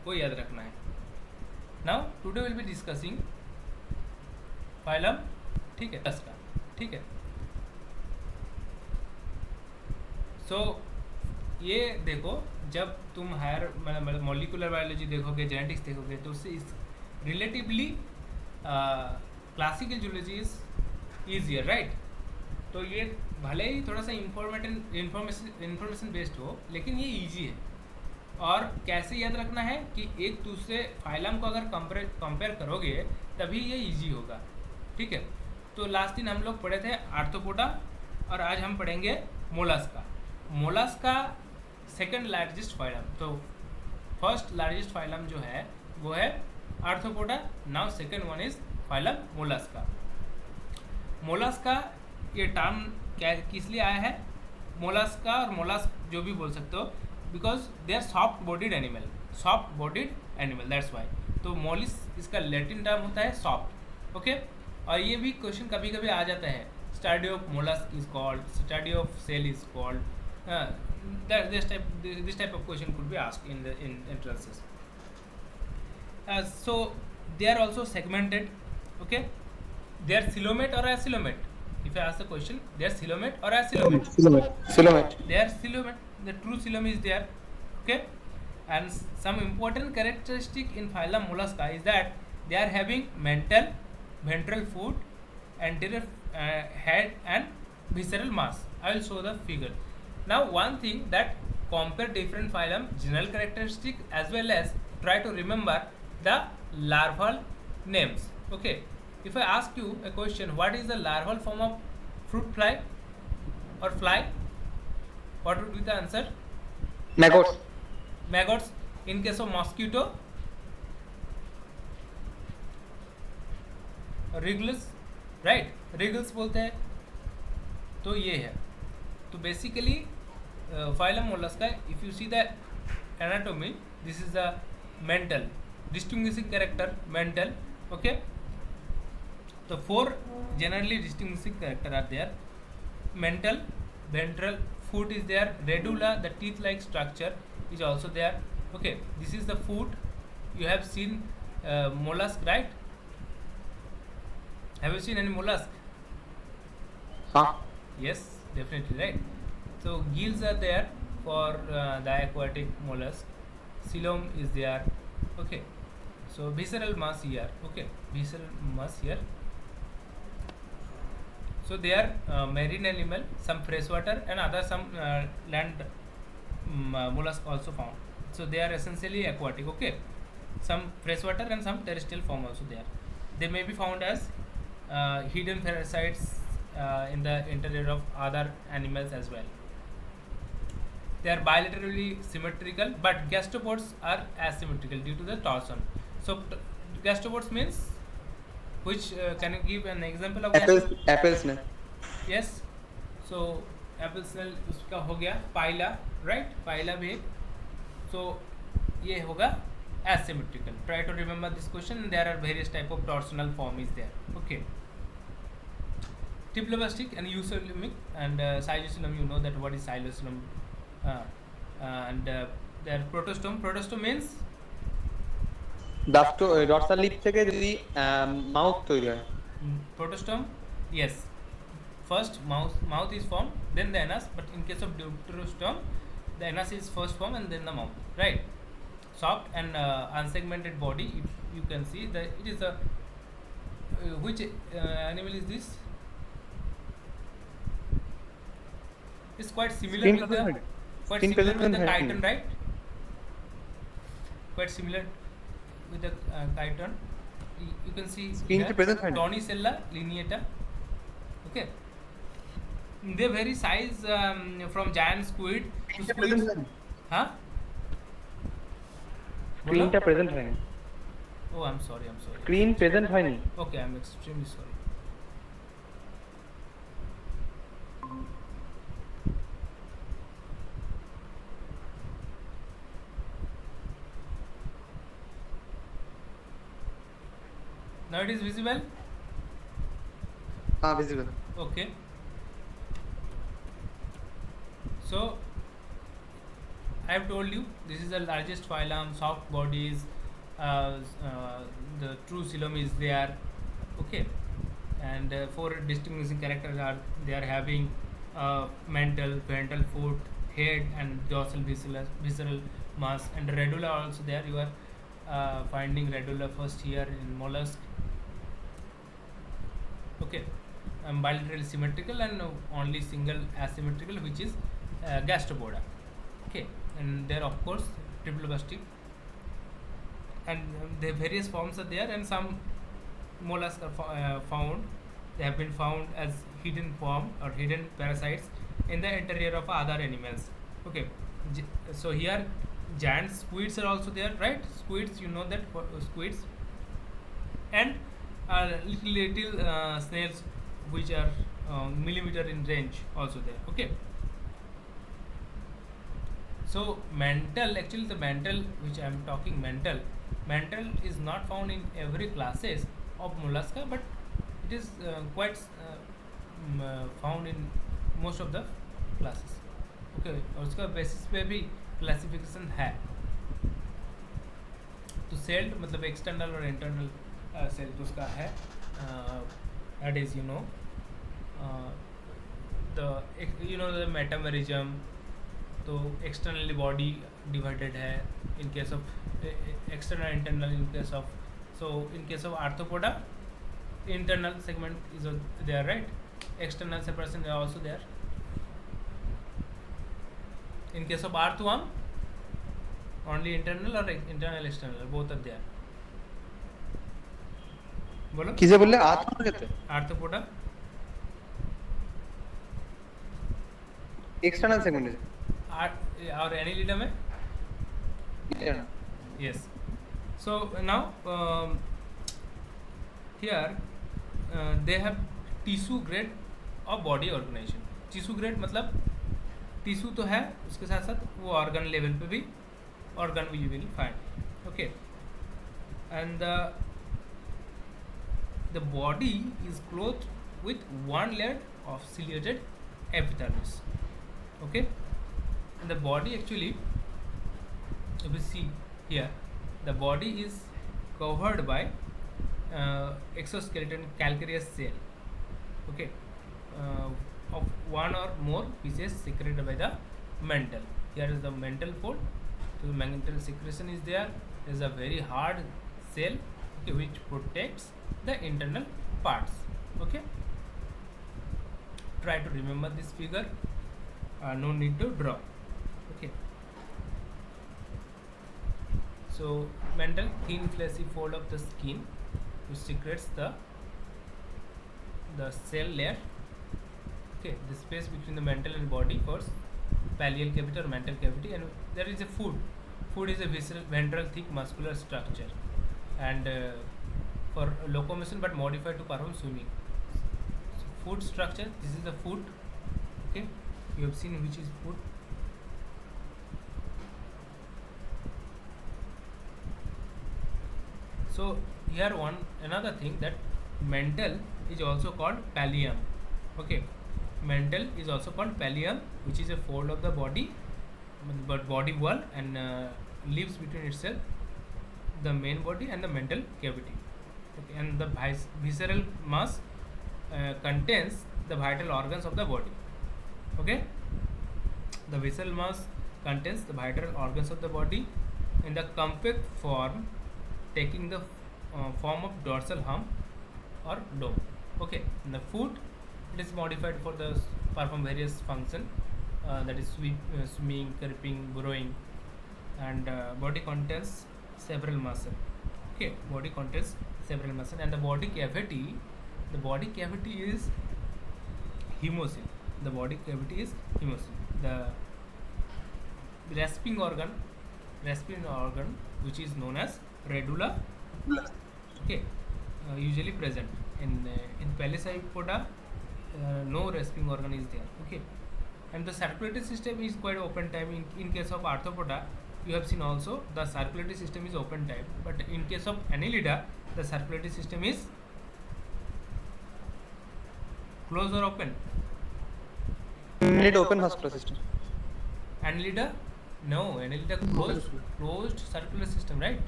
वो याद रखना है. Now today will be discussing phylum. ठीक है, इसका ठीक है. सो ये देखो, जब तुम हायर मतलब मॉलिकुलर बायोलॉजी देखोगे, जेनेटिक्स देखोगे, तो उससे इस relatively classical zoology is easier, right. तो ये भले ही थोड़ा सा इंफॉर्मेशन बेस्ड हो, लेकिन ये इजी है. और कैसे याद रखना है कि एक दूसरे फाइलम को अगर कंपेयर करोगे तभी ये इजी होगा. ठीक है. तो लास्ट दिन हम लोग पढ़े थे आर्थ्रोपोडा, और आज हम पढ़ेंगे Mollusca. Mollusca second largest phylum. तो फर्स्ट लार्जेस्ट फाइलम जो है वो है arthropoda. Now second one is phylum Mollusca. Mollusca ये टर्म क्या किस लिए आया है? मोलस्का और मोलस्क जो भी बोल सकते हो, because they are soft bodied animal. Soft bodied animal, that's why. तो मोलिस इसका लैटिन टर्म होता है सॉफ्ट. ओके. और ये भी क्वेश्चन कभी कभी आ जाता है, study of mollusc is called, study of shell is called. this type of question could be asked in the entrances. So they are also segmented. Okay, they are coelomate or acoelomate. If I ask the question, they are coelomate or acoelomate? Coelomate. They are coelomate. The true coelom is there. Okay. And some important characteristic in phylum Mollusca is that they are having mental, ventral foot, anterior head and visceral mass. I will show the figure. Now one thing, that compare different phylum general characteristic as well as try to remember the larval names. Okay. If I ask you a question, what is the larval form of fruit fly or fly? What would be the answer? Maggots. Maggots. In case of mosquito, wriggles, right? Wriggles बोलते हैं. तो ये है. तो basically phylum Mollusca, if you see the anatomy, this is the mental distinguishing character, mental. Okay. तो 4 generally distinguishing character are there. Mental, ventral foot is there, radula, the teeth like structure is also there. Okay, this is the foot. You have seen mollusk, right? Have you seen any mollusk? Yes, definitely, right. So gills are there for the aquatic mollusk. Coelom is there. Okay. So visceral mass here. Okay, visceral mass here. So they are marine animal, some freshwater and other some land mollusk also found. So they are essentially aquatic. Okay, some freshwater and some terrestrial form also there. They may be found as hidden parasites in the interior of other animals as well. They are bilaterally symmetrical, but gastropods are asymmetrical due to the torsion. So gastropods means which? Can you give an example of Apple snail. Yes. So apple snail उसका हो गया पाइला, right? पाइला भी. So ये होगा asymmetrical. Try to remember this question. There are various type of torsional form is there. Okay. Diploblastic and eucoelomic and xylosylum. You know that what is xylosylum. And their protostome. Protostome means dorsal lip থেকে যদি mouth তৈরি হয়. protostome. Yes. First mouth is formed, then the anus. But in case of deuterostome, the anus is first formed and then the mouth. Right. Soft and unsegmented body. If you can see that it is a which animal is this? It's quite similar with the chiton, right? Quite similar with the chiton. You can see Tonicella lineata. Okay. They vary size from giant squid to squids. Huh? স্ক্রিনটা present হয়নি. Oh, I'm sorry. Screen present হয়নি. Okay, I'm extremely sorry. Now it is visible? Visible. Okay. So I have told you this is the largest phylum, soft bodies, the true coelom is there. Okay, and four distinguishing characters are they are having mental, ventral foot, head, and dorsal visceral mass, and radula also there. You are finding radula first here in mollusk. Okay, bilaterally symmetrical and only single asymmetrical, which is gastropoda. Okay, and there of course triple bustic, and the various forms are there, and some mollusks are found. They have been found as hidden form or hidden parasites in the interior of other animals. Okay, so here giant squids are also there, right? Squids, you know that squids, and little snails which are millimeter in range also there. Okay, so mantle, actually the mantle which I am talking, mantle is not found in every classes of mollusca, but it is quite found in most of the classes. Okay, और उसका basis पे भी classification है. तो sailed मतलब external और internal shell तो उसका है, दैट इज द मेटामेरिज्म. तो एक्सटर्नली बॉडी डिवाइडेड है in case of external internal in case of. So in case of arthropoda internal segment is there, right? External separation is also there. In case of earthworm, only internal or internal external both are there. बोलो किसे बोले arthropoda कहते हैं? Arthropoda external segment है और Annelida में yes. So now here they have tissue grade of body organization. Tissue grade मतलब tissue तो है, उसके साथ साथ वो ऑर्गन लेवल पे भी organ you will find. Okay, and the body is cloth with one layer of ciliated epidermis. Okay, and the body actually, if you see here, the body is covered by exoskeleton calcareous cell. Okay, of one or more pieces secreted by the mantle. Here is the mantle fold. So the mantle secretion is there. There is a very hard cell, okay, which protects the internal parts. Okay, try to remember this figure. No need to draw. Okay, so mantle, thin fleshy fold of the skin which secretes the cell layer. Okay, the space between the mantle and body called pallial cavity or mantle cavity, and there is a food. Food is a visceral ventral thick muscular structure, and for locomotion but modified to perform swimming. So food structure, this is the food. Okay, you have seen which is food. So here another thing, that mantle is also called pallium. Okay, mantle is also called pallium, which is a fold of the body, but body wall, and lives between itself, the main body and the mantle cavity. Okay, and the visceral mass contains the vital organs of the body. Okay, the visceral mass contains the vital organs of the body in the compact form, taking the form of dorsal hump or dome. Okay, in the foot it is modified for the perform various function, that is swimming, creeping, burrowing, and body contains several muscle. Okay, body contains several muscle, and the body cavity is hemocoel. The body cavity is hemocoel. The rasping organ which is known as radula, okay, usually present in Pelecypoda. No rasping organ is there. Okay, and the circulatory system is quite open type. In case of arthropoda, you have seen also the circulatory system is open type, but in case of annelida, the circulatory system is closed or open. Made open vascular system. Annelida, No, Annelida closed circular system, right?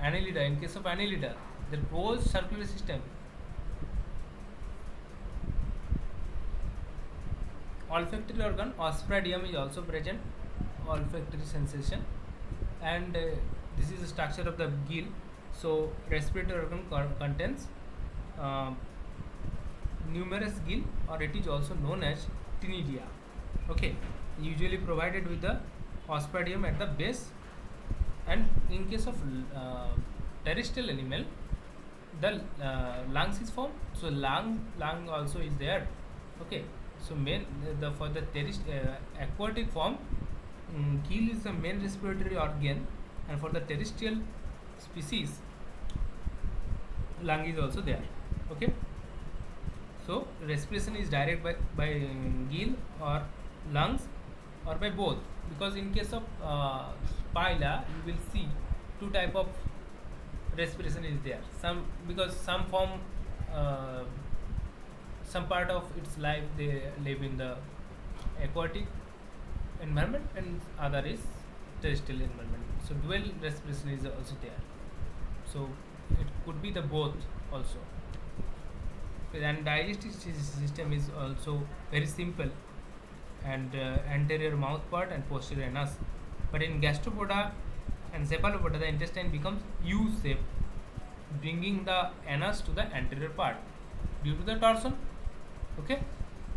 Annelida, in case of Annelida, the closed circular system. Olfactory organ, osphradium is also present, olfactory sensation, and this is the structure of the gill. So respiratory organ contains uh, numerous gill, or it is also known as ctenidia. Okay, usually provided with the osphradium at the base, and in case of terrestrial animal, the lungs is formed. So lung also is there. Okay, so main the for the aquatic form, gill is the main respiratory organ, and for the terrestrial species, lung is also there. Okay, so respiration is direct by gill or lungs, or by both, because in case of phyla you will see two type of respiration is there. Some, because some form uh, some part of its life they live in the aquatic environment, and other is terrestrial environment. So dual respiration is also there. So it could be the both also. And digestive system is also very simple, and anterior mouth part and posterior anus. But in gastropoda and cephalopoda, the intestine becomes U shape, bringing the anus to the anterior part due to the torsion. Okay,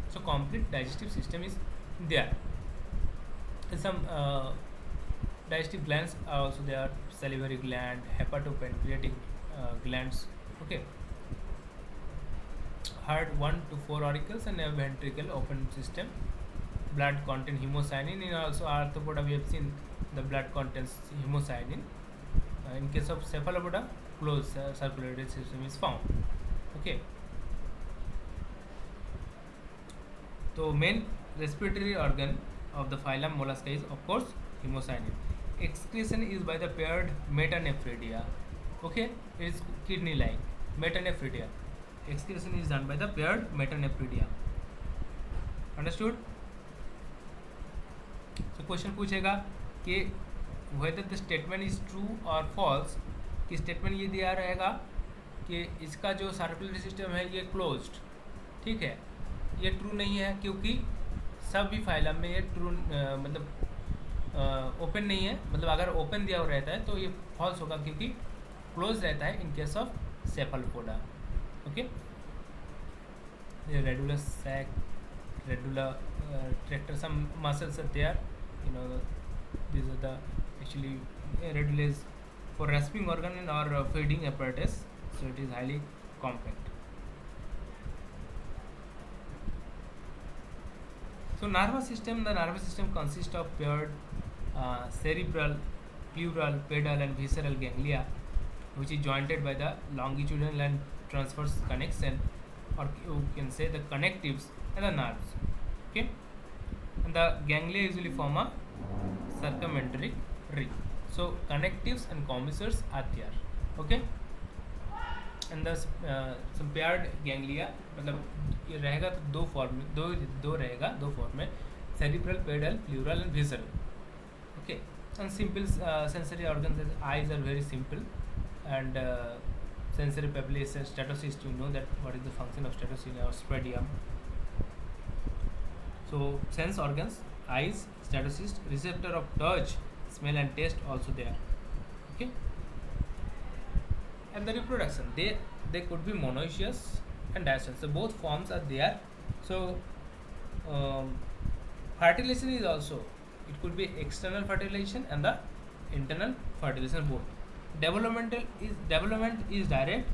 so complete digestive system is there. And some digestive glands are also there: salivary gland, hepatopancreatic glands. Okay, heart 1 to 4 auricles, and a ventricle open system. Blood contain hemocyanin. In also arthropoda we have seen the blood contains hemocyanin. In case of cephalopoda, closed circulatory system is found. Okay, so main respiratory organ of the phylum Mollusca is of course hemocyanin. Excretion is by the paired metanephridia. Okay, it is kidney like metanephridia. Excretion is done by the paired metanephridia. Understood? So question पूछेगा कि whether the statement is true or false, कि statement ये दिया रहेगा कि इसका जो सर्कुलरी system है ये क्लोज्ड, ठीक है, ये ट्रू नहीं है, क्योंकि सभी फाइलम में ये ट्रू मतलब ओपन नहीं है. मतलब अगर ओपन दिया हुआ रहता है तो ये फॉल्स होगा, क्योंकि क्लोज रहता है in case of cephalopoda. Okay, radular sac, radular tractor, some muscles are there, these are the actually redula is for rasping organ and or feeding apparatus, so it is highly compact. So nervous system, the nervous system consists of paired cerebral, pleural, pedal and visceral ganglia, which is jointed by the longitudinal and transverse connection, or you can say the connectives and the nerves. Okay, and the ganglia usually form a circumentary ring. So connectives and commissures are there. Okay, and the some paired ganglia, मतलब ये रहेगा तो दो form में, दो रहेगा, दो form में, cerebral, pedal, pleural and visceral. Okay, and simple sensory organs as eyes are very simple, and sensory papillae is statocyst. You know that what is the function of statocyst or spreadium. So sense organs, eyes, statocyst, receptor of touch, smell and taste also there. Okay, and the reproduction, they could be monoecious and dioecious, so both forms are there. So fertilization is also, it could be external fertilization and the internal fertilization both. Development is direct,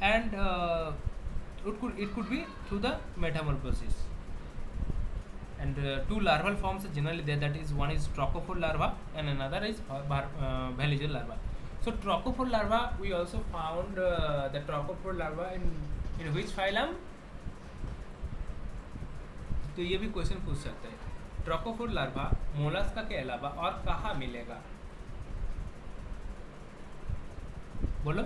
and it could be through the metamorphosis. And two larval forms are generally there, that is, one is trochophore larva and another is veliger larva. So trochophore larva, we also found the trochophore larva in which phylum. तो ये भी question पूछ सकते हैं, trochophore larva Mollusca के अलावा और कहाँ मिलेगा, बोलो,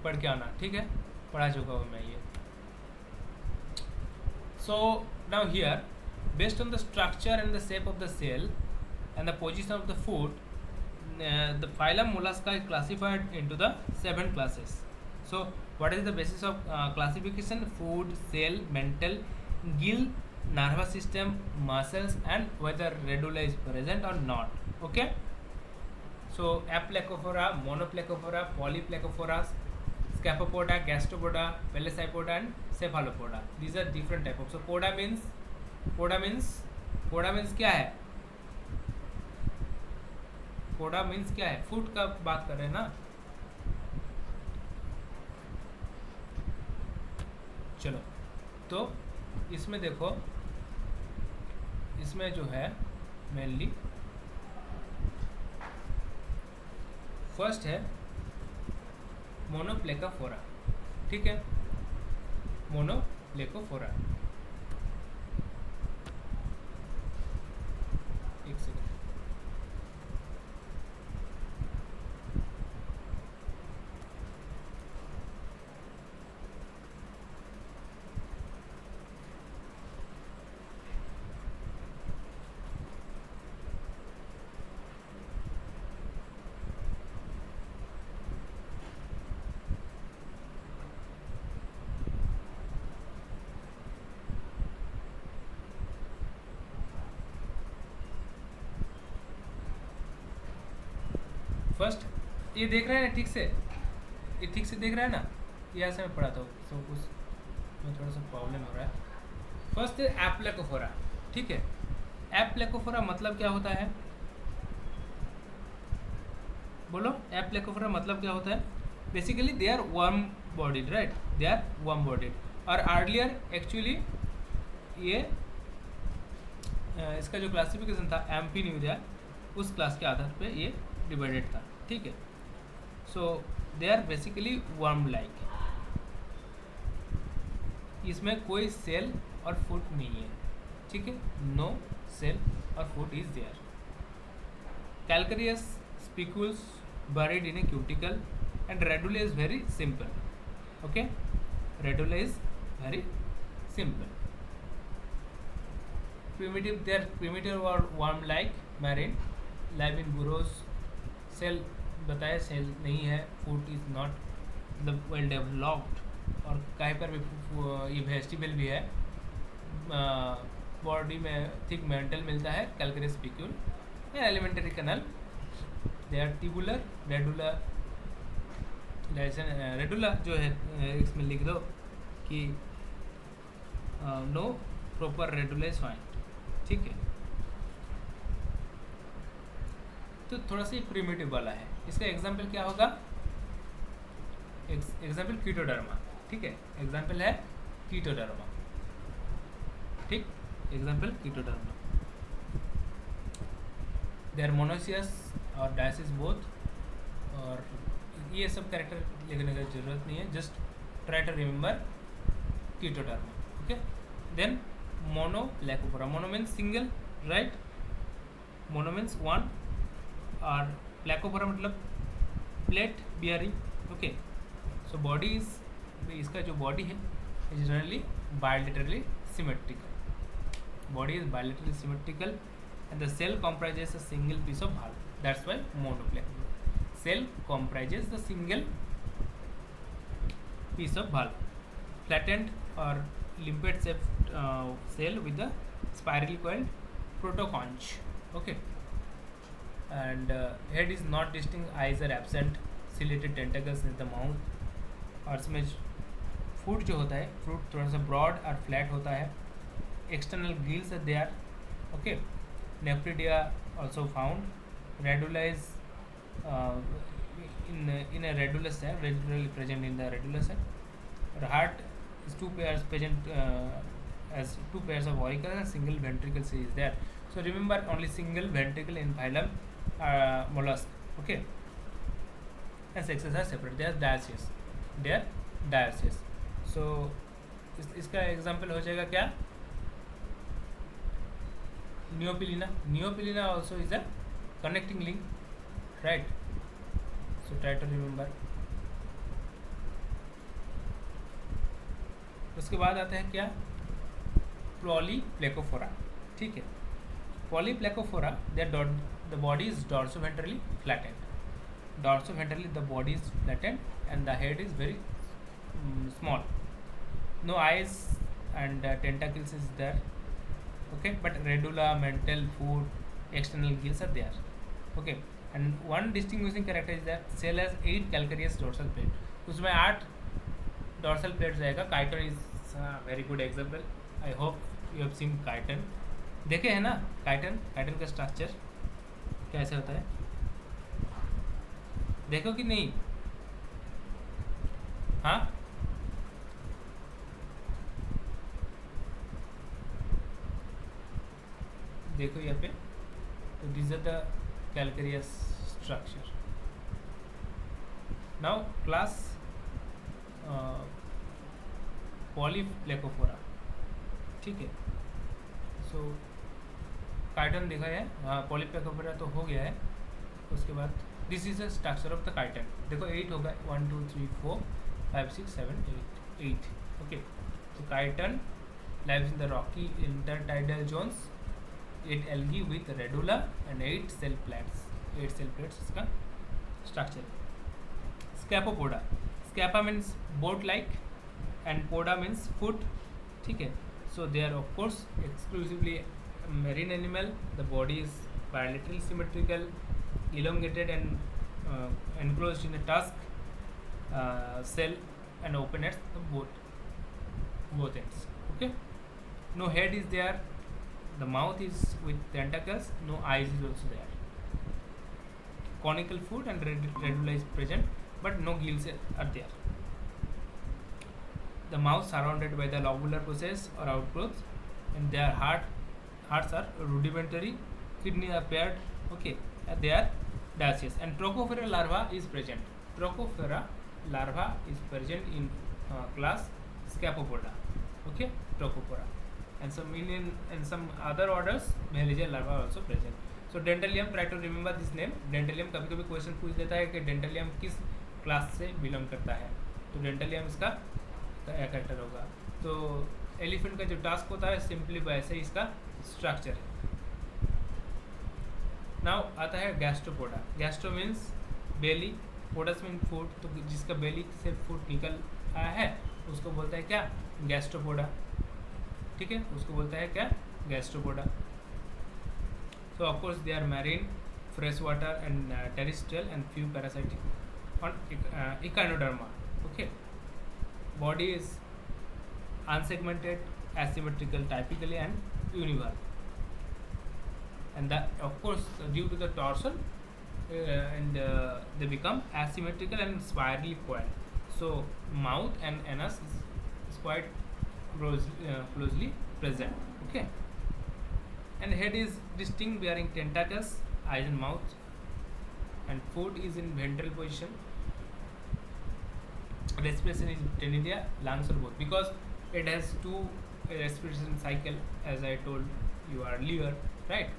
पढ़ के आना, ठीक है, पढ़ा चुका हूँ मैं ये. So now here Based on the structure and the shape of the shell and the position of the foot, the phylum Mollusca is classified into the 7 classes. So, what is the basis of classification? Food, cell, mental, gill, nervous system, muscles, and whether radula is present or not. Okay. So, Aplacophora, Monoplacophora, Polyplacophora, Scapopoda, Gastropoda, Pelecypoda, and Cephalopoda. These are different types. So, poda means क्या है? पोडा means क्या है? Food का बात कर रहे हैं ना. चलो, तो इसमें देखो, इसमें जो है मेनली फर्स्ट है मोनोप्लेकोफोरा. ठीक है, मोनोप्लेकोफोरा. एक सेकेंड. फर्स्ट ये देख रहे हैं ठीक से? ये ठीक से देख रहा है ना? यहाँ से मैं पढ़ाता हूँ, तो उसमें थोड़ा सा प्रॉब्लम हो रहा है. फर्स्ट है एप्लेकोफोरा. ठीक है, एप्लेकोफोरा मतलब क्या होता है? बोलो, एप्लेकोफोरा मतलब क्या होता है? Basically they are worm bodied, right? They are worm bodied. और अर्लियर एक्चुअली ये इसका जो क्लासिफिकेशन था एम्फीन्यूरिया, उस क्लास के आधार पे ये डिवाइडेड था. ठीक है, so they are basically worm like. इसमें कोई सेल और फुट नहीं है. ठीक है, नो सेल और foot is there. Calcareous spicules buried in a cuticle, and radula is very simple. Okay, radula is very simple. Primitive, they are primitive or worm like marine, live in burrows. Cell बताया, cell नहीं है. फूट is not मतलब well developed. और कहीं पर भी ये vegetable भी है. बॉडी में थिक मेंटल मिलता है. Calcareous spicule, alimentary canal. They are tubular. Radula जो है इसमें लिख दो कि no proper radula is find. ठीक है, तो थोड़ा सा प्रिमिटिव वाला है. इसका एग्जाम्पल क्या होगा? Example chaetoderma. ठीक है, एग्जाम्पल है कीटोडर्मा. ठीक, example chaetoderma. They are monoecious और डायसिस बोथ. और ये सब कैरेक्टर लिखने की जरूरत नहीं है, just try to remember chaetoderma. Okay, then monoplacophora. Mono means single, right? Mono means one, और प्लेकोफोरा मतलब plate bearing. Okay, so body is, इसका जो बॉडी है is generally bilaterally symmetrical. Body is bilaterally symmetrical and the cell comprises a single piece of valve. That's why monoplacophora. Cell comprises the single piece of valve. Flattened or limpet shaped cell with the spirally coiled protoconch. Okay, and head is not distinct, eyes are absent, ciliated tentacles in the mouth. और इसमें फूट जो होता है, fruit थोड़ा सा broad और flat होता है. External gills are there. Okay, nephridia also found. Radula is in a radula sac, regularly present in the radula sac. Or heart is two pairs present as two pairs of auricles and single ventricle is there. So remember, only single ventricle in phylum mollusk. Okay, and sexes are separate. They are dioecious. They are dioecious. So इसका example हो जाएगा क्या? Neopilina. Neopilina also is a connecting link, right? So try to remember. उसके बाद आता है क्या? Polyplacophora. ठीक है. Polyplacophora, the body is dorsoventrally flattened. Dorsoventrally the body is flattened and the head is very small. No eyes and tentacles is there. Okay, but radula, mental, foot, external gills are there. Okay, and one distinguishing character is that cell has 8 calcareous dorsal plate. उसमें 8 dorsal plates रहेगा. Chiton is very good example. I hope you have seen chiton. देखे है ना chiton का structure कैसे होता है, देखो कि नहीं? हाँ, देखो यहाँ पे. तो this are the calcareous structure. Now class Polyplacophora. ठीक है. सो काइटन देखा है. हाँ, पॉलीप्लेकोफोरा तो हो गया है. उसके बाद this is the structure of the chiton. देखो 8 होगा, 1 2 3 4 5 6 7 8. ओके, तो chiton lives in the rocky intertidal zones. 8 algae with radula and 8 cell plates. 8 cell plates इसका structure. Scapopoda. Scapa means boat-like and poda means foot. ठीक है. So they are of course exclusively marine animal. The body is bilateral symmetrical, elongated and enclosed in a tusk cell and open at the both ends. Okay. No head is there. The mouth is with tentacles. No eyes is also there. Conical foot and radula is present, but no gills are there. The mouth surrounded by the lobular process or outgrowths, and their hearts are rudimentary. Kidney are paired. Okay, and they are dioecious. And Trochophora larva is present. Trochophora larva is present in class Scapopoda. Okay, Trochophora. And some other orders Veliger larva are also present. So Dentalium, try to remember this name. Dentalium कभी कभी question पूछ लेता है कि Dentalium किस class से belong करता है. तो Dentalium इसका कैरेक्टर होगा. तो एलिफेंट का जो टास्क होता है सिंपली वैसे ही इसका स्ट्रक्चर है. नाउ आता है गैस्ट्रोपोडा. गैस्ट्रो मीन्स बेली, पोडस मीन फूड. तो जिसका बेली से फूड निकल आया है उसको बोलता है क्या? गैस्ट्रोपोडा. ठीक है, उसको बोलता है क्या? Gastropoda. So of course they are marine, fresh water and terrestrial and few parasitic on echinoderma. Okay, body is unsegmented, asymmetrical typically and univalve. And that of course due to the torsion and they become asymmetrical and spirally coiled. So mouth and anus is quite closely present. Okay, and head is distinct bearing tentacles, eyes and mouth, and foot is in ventral position. Respiration is Ctenidia, lungs or both, because it has 2 respiration cycle as I told you earlier, right?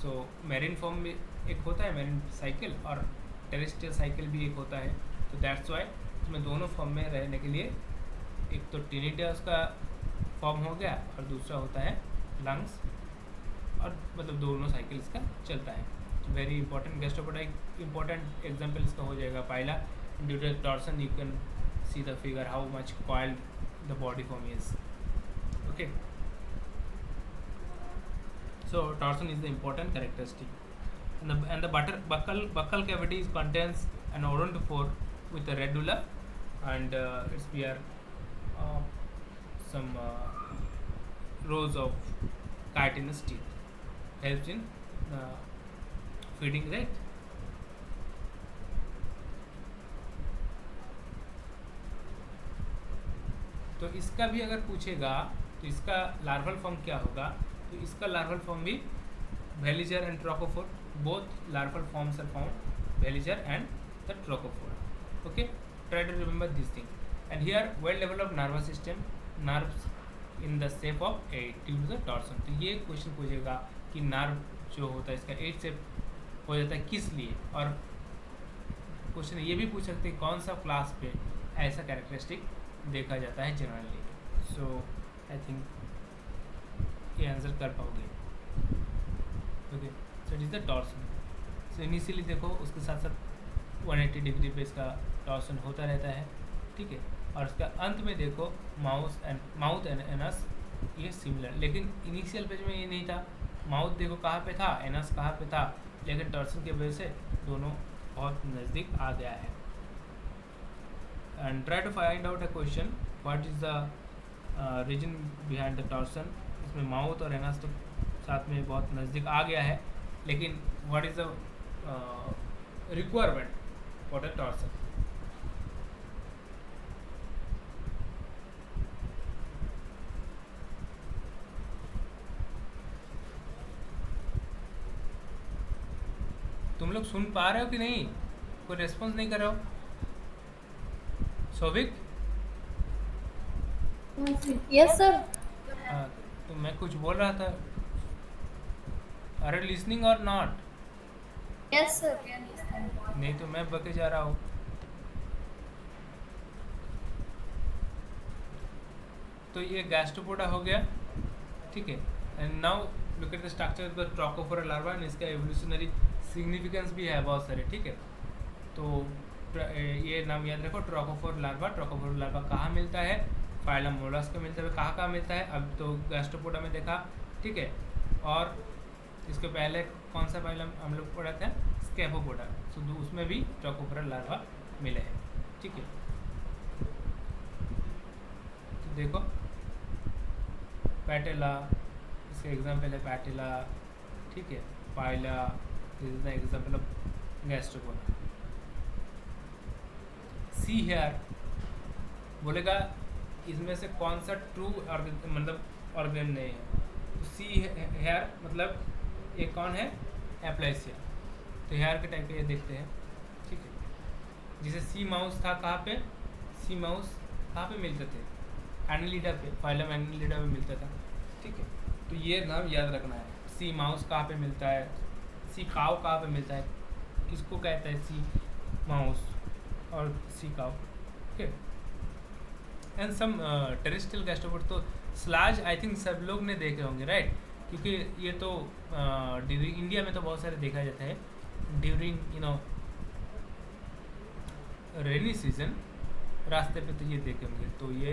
So marine form में एक होता है marine cycle और terrestrial cycle भी एक होता है. तो that's why इसमें दोनों फॉर्म में रहने के लिए एक तो Ctenidia उसका फॉर्म हो गया और दूसरा होता है lungs, और मतलब दोनों साइकिल इसका चलता है. Very important. गैस्ट्रोपोडा एक इंपॉर्टेंट एग्जाम्पल इसका हो जाएगा. Pila, due to torsion you can see the figure how much coiled the body form is. Okay, so torsion is the important characteristic. And the buccal cavity contains an odontophore with a radula and it's bear some rows of chitinous teeth. Helps in feeding, right? तो इसका भी अगर पूछेगा तो इसका larval form क्या होगा, तो इसका लार्वल फॉर्म भी veliger and trochophore. Both larval forms are found veliger and the trochophore. Okay, try to remember this thing. And here well developed nervous system, nerves in the shape of 8 due to the torsion. तो ये question पूछेगा कि nerve जो होता है इसका 8 shape हो जाता है किस लिए. और क्वेश्चन ये भी पूछ सकते हैं कौन सा क्लास पे ऐसा कैरेक्टरिस्टिक देखा जाता है जनरली. सो आई थिंक ये आंसर कर पाओगे. Okay, so it is the torsion. So initially देखो उसके साथ साथ 180 डिग्री पे इसका टॉर्सन होता रहता है, ठीक है। और उसका अंत में देखो माउथ एंड एनस ये सिमिलर, लेकिन इनिशियल पेज में ये नहीं था। माउथ देखो कहाँ पे था, एनस कहाँ पे था, लेकिन टॉर्सन की वजह से दोनों बहुत नज़दीक आ गया है। And try to find out a question what is the reason behind the torsion. इसमें माउथ और एनस तो साथ में बहुत नज़दीक आ गया है, लेकिन what is the requirement for the torsion. तुम लोग सुन पा रहे हो कि नहीं? कोई रेस्पॉन्स नहीं कर रहे हो? सौभिक? Yes sir. हाँ, तो मैं कुछ बोल रहा था। Are you listening or not? Yes sir. नहीं तो मैं बके जा रहा हूँ। तो ये गैस्ट्रोपोडा हो गया, ठीक है। And now look at the structure of the trochophora larva, and इसका एवोल्यूशनरी सिग्निफिकेंस भी है बहुत सारे, ठीक है। तो ये नाम याद रखो, ट्रोकोफोर लार्वा। ट्रोकोफोर लार्वा कहाँ मिलता है? फाइलम मोलस्क में मिलता है। कहाँ कहाँ मिलता है? अब तो गैस्ट्रोपोडा में देखा, ठीक है। और इसके पहले कौन सा फाइलम हम लोग पढ़ा था? स्केफोपोडा। तो उसमें भी ट्रोकोफोरा लार्वा मिले हैं, ठीक है। तो देखो पैटेला, इसका एग्जाम्पल है पैटेला, ठीक है। Pila, this is the example of gastropoda. See here बोलेगा इसमें से कौन सा ट्रू मतलब ऑर्गन नहीं है। तो सी हेयर मतलब ये कौन है? एप्लेसिया। तो हेयर के टाइप के ये देखते हैं, ठीक है। जैसे सी माउस था, कहाँ पे? सी माउस कहाँ पे मिलते थे? एनिलिडा पे, फाइलम एनिलिडा में मिलता था, ठीक है। तो ये नाम याद रखना है। सी माउस कहाँ पे मिलता है? सी काव कहाँ पे मिलता है? किसको कहते हैं सी माउस और sea cow, okay. And some terrestrial gastropod, तो स्लाज आई थिंक सब लोग ने देखे होंगे, राइट? क्योंकि ये तो ड्यूरिंग इंडिया में तो बहुत सारे देखा जाता है ड्यूरिंग रेनी सीजन, रास्ते पे तो ये देखे होंगे। तो ये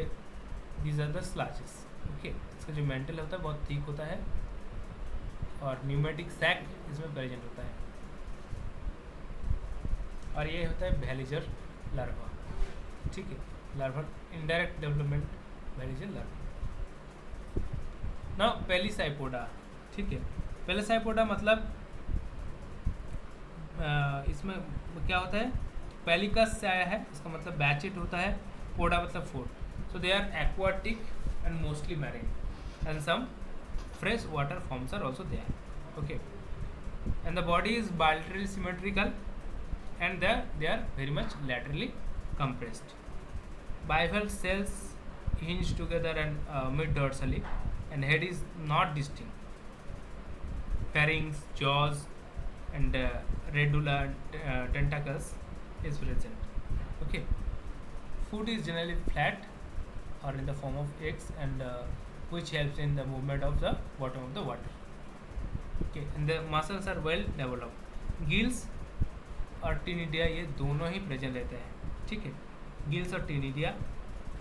दीज आर द स्लाजेस, ओके। इसका जो मेंटल होता है बहुत ठीक होता है, और न्यूमेटिक सैक इसमें प्रेजेंट होता है, और ये होता है वेलिजर लार्वा, ठीक है। Larva indirect development veliger larva. ना पेलिसाइपोडा, ठीक है। पेलिसाइपोडा मतलब इसमें क्या होता है? पेलिकस से आया है, इसका मतलब बैचेट होता है, पोडा मतलब foot. So they are aquatic and mostly marine, and some fresh water forms are also there, okay. And the body is bilaterally symmetrical, and they are very much laterally compressed. Bivalve cells hinge together and mid dorsally, and head is not distinct. Pharynx, jaws, and radula tentacles is present, okay. Foot is generally flat or in the form of eggs, and which helps in the movement of the bottom of the water, okay. And the muscles are well developed. Gills और टिनिडिया ये दोनों ही present रहते हैं, ठीक है। Gills और टिनिडिया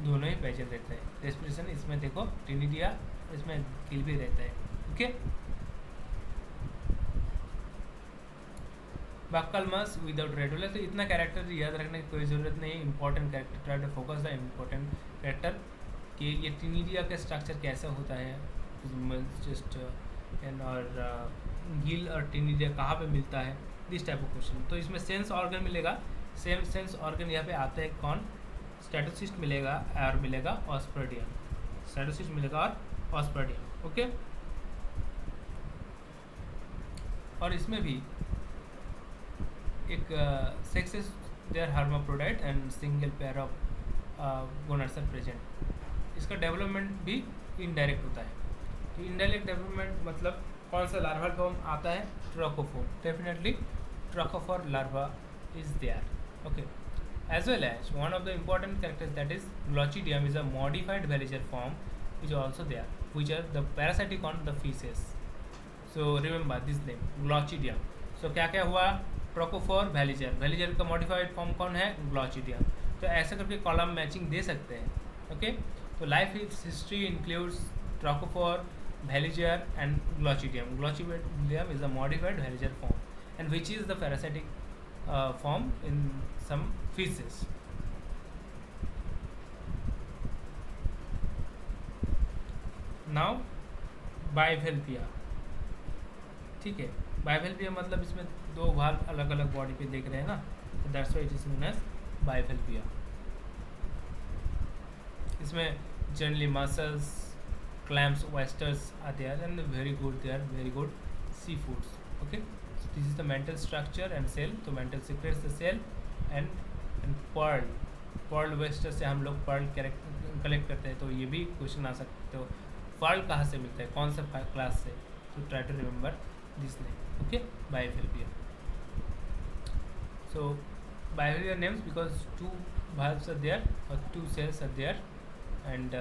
दोनों ही present रहते हैं। रेस्पिरेशन इसमें देखो टिनिडिया, इसमें गिल भी रहता है, ओके। बक्कलमस विदाउट रेडुला, तो इतना कैरेक्टर याद रखने की कोई ज़रूरत नहीं है। Important character, try to focus the important character कि ये टिनिडिया का स्ट्रक्चर कैसा होता है, जस्ट एंड और गिल और टिनिडिया कहाँ पे मिलता है, दिस टाइप ऑफ क्वेश्चन। तो इसमें सेंस ऑर्गन मिलेगा, सेम सेंस ऑर्गन यहाँ पे आते हैं कौन? स्टैटोसिस्ट मिलेगा और मिलेगा ऑस्पर्डियम, स्टैटोसिस्ट मिलेगा और ऑस्पर्डियम, ओके। और इसमें भी एक sexes they are hermaphrodite and single pair of gonads are present. इसका डेवलपमेंट भी इनडायरेक्ट होता है। तो इनडायरेक्ट डेवलपमेंट मतलब कौन सा लार्वा फॉर्म आता है? Trochophore, definitely trochophore larva is there, okay. As well as one of the important characters that is glochidium is a modified veliger form which are also there, which are the parasitic on the feces. So remember this name glochidium. सो क्या क्या हुआ, trochophore, veliger. Veliger का modified form कौन है, ग्लॉचिडियम. तो ऐसा करके कॉलम मैचिंग दे सकते हैं. ओके, तो life history includes trochophore, veliger and glochidium. Glochidium is a modified veliger form and which is the parasitic form in some fishes. Now bivalvia. ठीक है, bivalvia मतलब इसमें दो भाग अलग अलग बॉडी पे देख रहे हैं ना, so that's why it is known as bivalvia. इसमें generally mussels, clams, oysters are there and they are very good seafoods. Okay, so this is the mantle structure and cell. तो mantle secretes the cell and pearl oyster से हम लोग pearl collect करते हैं. तो ये भी क्वेश्चन आ सकते हो, pearl कहाँ से मिलता है, कौन सा क्लास से. तो try to remember this name. Okay, bivalvia. So bivalvia names because two valves are there or two cells are there and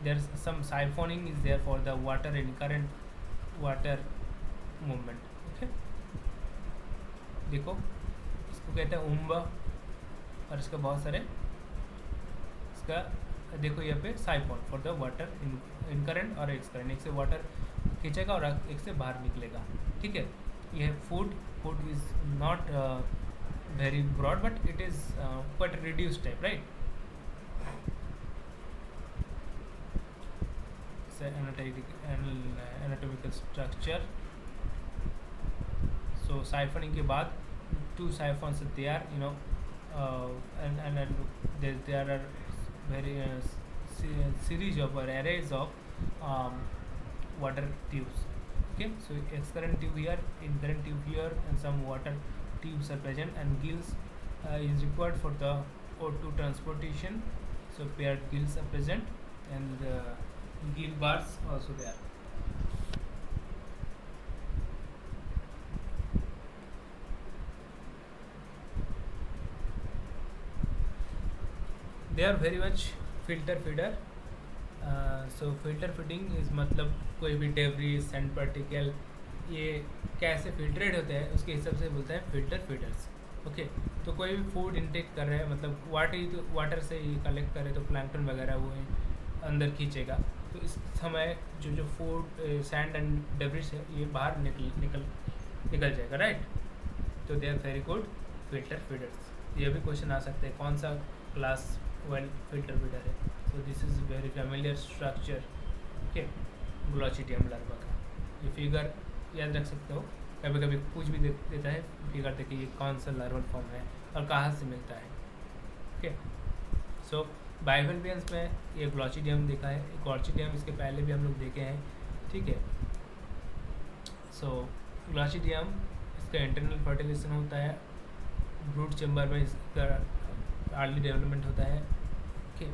there's some siphoning is there for the water and current water movement. Okay, देखो इसको कहते हैं उम्बा और इसका बहुत सारे इसका देखो यहाँ पे siphon for the water in current और एक्स करंट. एक से वाटर खींचेगा और एक से बाहर निकलेगा. ठीक है, यह foot is not very broad but it is quite reduce type, right. Anatomical structure. So siphoning के बाद two siphons are there, you know, and there are very series of or arrays of water tubes. Okay, so excurrent tube here, incurrent tube here, and some water tubes are present, and gills is required for the O2 transportation. So paired gills are present, and gill bars also there. They are very much filter feeder. So filter feeding is मतलब कोई भी debris, sand particle, ये कैसे filtrate होते हैं उसके हिसाब से बोलते हैं फिल्टर फीडर्स. ओके, तो कोई भी फूड इंटेक कर रहे हैं मतलब वाटर से ये कलेक्ट करे तो प्लैंक्टन वगैरह वो अंदर खींचेगा. तो इस समय जो फूड सैंड एंड डेब्रिस है ये बाहर निकल जाएगा, राइट. तो they are very good filter feeders. ये भी क्वेश्चन आ सकते हैं कौन सा क्लास वेल फिल्टर फीडर है. So this is very familiar structure. Okay, glochidium larva का ये फिगर याद रख सकते हो. कभी कभी कुछ भी देता है फिगर देखिए ये कौन सा लार्वल फॉर्म है और कहाँ से मिलता है. ओके, सो बाइवल्वियंस में ये ग्लॉचिडियम देखा है, ग्लॉचिडियम इसके पहले भी हम लोग देखे हैं. ठीक है, सो ग्लॉचिडियम इसका इंटरनल फर्टिलाइजेशन होता है, ब्रूड चैम्बर में इसका अर्ली डेवलपमेंट होता है. ओके,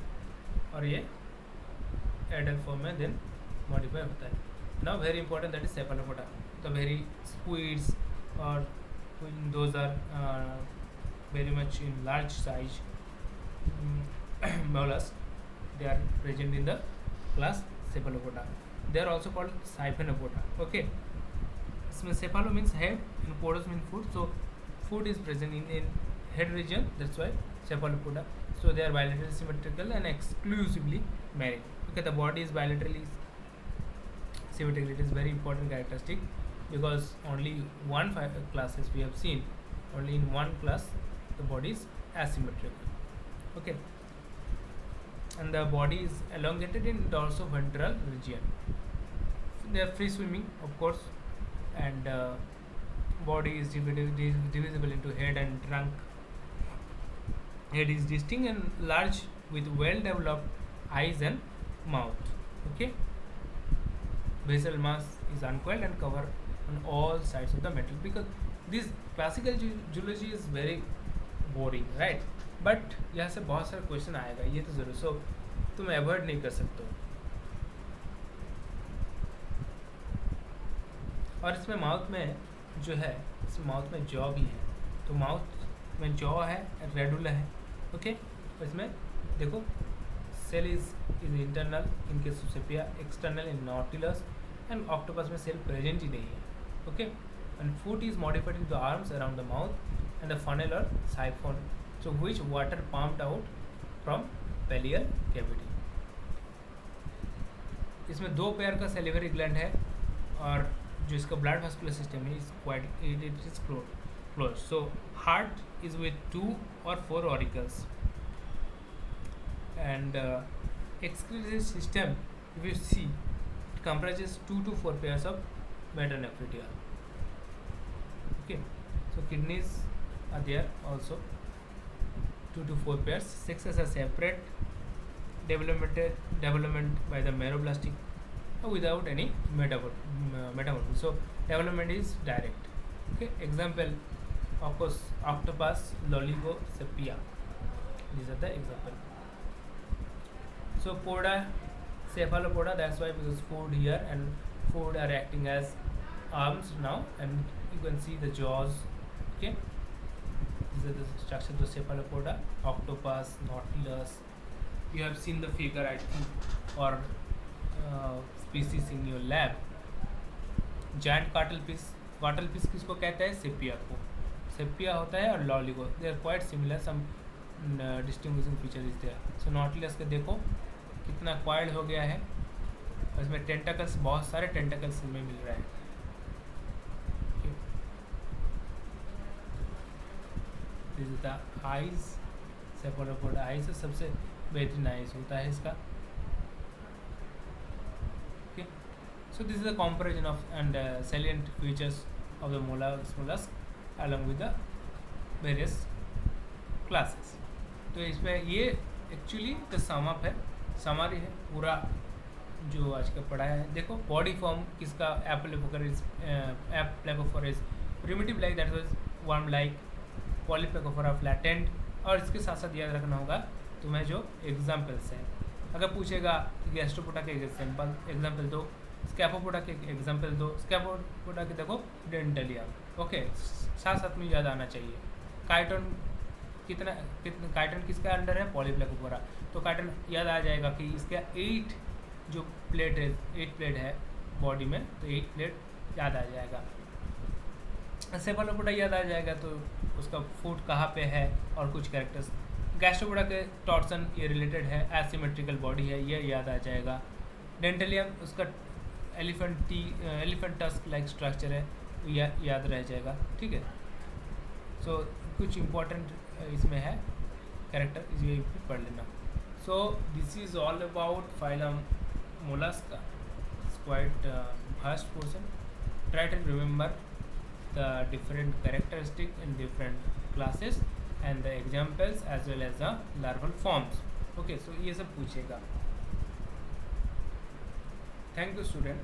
और ये एडल्ट फॉर्म में देन मॉडिफाई होता है. Now very important that is cephalopoda. The very squids और those are very much in large size mollusks. They are present in the class Cephalopoda. They are also called Siphonopoda. Okay, इसमें cephalo means head and podos means food. So food is present in head region. That's why Cephalopoda. So they are bilaterally symmetrical and exclusively marine. Okay, the body is bilaterally symmetrical. It is very important characteristic because only one classes we have seen. Only in one class the body is asymmetrical. Okay, and the body is elongated in dorsoventral region. They are free swimming, of course, and body is divisible into head and trunk. Head is distinct and large with well developed eyes and mouth. Okay, basal mass is uncoiled and cover on all sides of the metal. Because this classical zoology is very boring, right? But यहाँ से बहुत सारा question आएगा, ये तो ज़रूर. सो तुम avoid नहीं कर सकते हो. और इसमें माउथ में जो है, इस माउथ में जॉ भी है. तो माउथ में जॉ है, रेडुला है. ओके, तो इसमें देखो shell is internal in case of Sepia, external in Nautilus, and octopus में सेल प्रेजेंट ही नहीं है. Okay, and foot is modified into arms around the mouth and the funnel or siphon, so which water pumped out from pallial cavity. इसमें दो pair का salivary gland है और जो इसका ब्लड वास्कुलर सिस्टम है it is close. So heart is with 2 or 4 auricles and excretory system, if you see, it comprises 2 to 4 pairs of metanephritia. Okay, so kidneys are there also, 2 to 4 pairs. Sexes are separate, development by the meroblastic without any metamorphosis. So development is direct. Okay, example of course octopus, Loligosepia. These are the example. So poda, cephalopoda, that's why, because food here and food are acting as arms now, and you can see the jaws. Okay, these are the structure of the cephalopoda, octopus, nautilus. You have seen the figure, I think, or species in your lab. Giant cuttlefish किसको कहते हैं? Sepia को. Sepia होता है और loligo, they are quite similar, some distinguishing feature is there. So nautilus का देखो कितना क्वाइल्ड हो गया है, और इसमें टेंटाकल्स, बहुत सारे टेंटाकल्स में मिल रहा है. This is the eyes, cephalopoda eyes सबसे बेहतरीन आइज होता है इसका. Okay, so this is the comparison of and salient features of the mollusk along with the various classes. तो इसमें ये एक्चुअली द सम अप है, समरी है पूरा जो आज का पढ़ाया है. देखो बॉडी फॉर्म किसका, aplacophora is primitive like, that was worm like, polyplacophora flattened. और इसके साथ साथ याद रखना होगा तुम्हें जो एग्जाम्पल्स हैं. अगर पूछेगा गैस्ट्रोपोडा के एग्जाम्पल दो, स्कैपोपोडा के एग्जाम्पल दो, स्कैपोपोडा के देखो डेंटलिया. ओके, साथ साथ में याद आना चाहिए. काइटन कितना काइटन किसका अंडर है? पॉलीप्लेकोफोरा. तो काइटन याद आ जाएगा कि इसका 8 जो प्लेट है, 8 प्लेट है बॉडी में, तो 8 प्लेट याद आ जाएगा. सेफलोपोडा याद आ जाएगा तो उसका फुट कहाँ पे है और कुछ कैरेक्टर्स. गैस्ट्रोपोडा के टॉर्सन ये रिलेटेड है, एसिमेट्रिकल बॉडी है, ये याद आ जाएगा. डेंटलियम उसका एलिफेंट टस्क लाइक स्ट्रक्चर है, याद रह जाएगा. ठीक है, सो कुछ इम्पोर्टेंट इसमें है कैरेक्टर, इसलिए पढ़ लेना. सो this is all about phylum Mollusca. It's quite vast portion. Try to remember the different characteristic in different classes and the examples as well as the larval forms. Okay, so ये सब पूछेगा. Thank you student.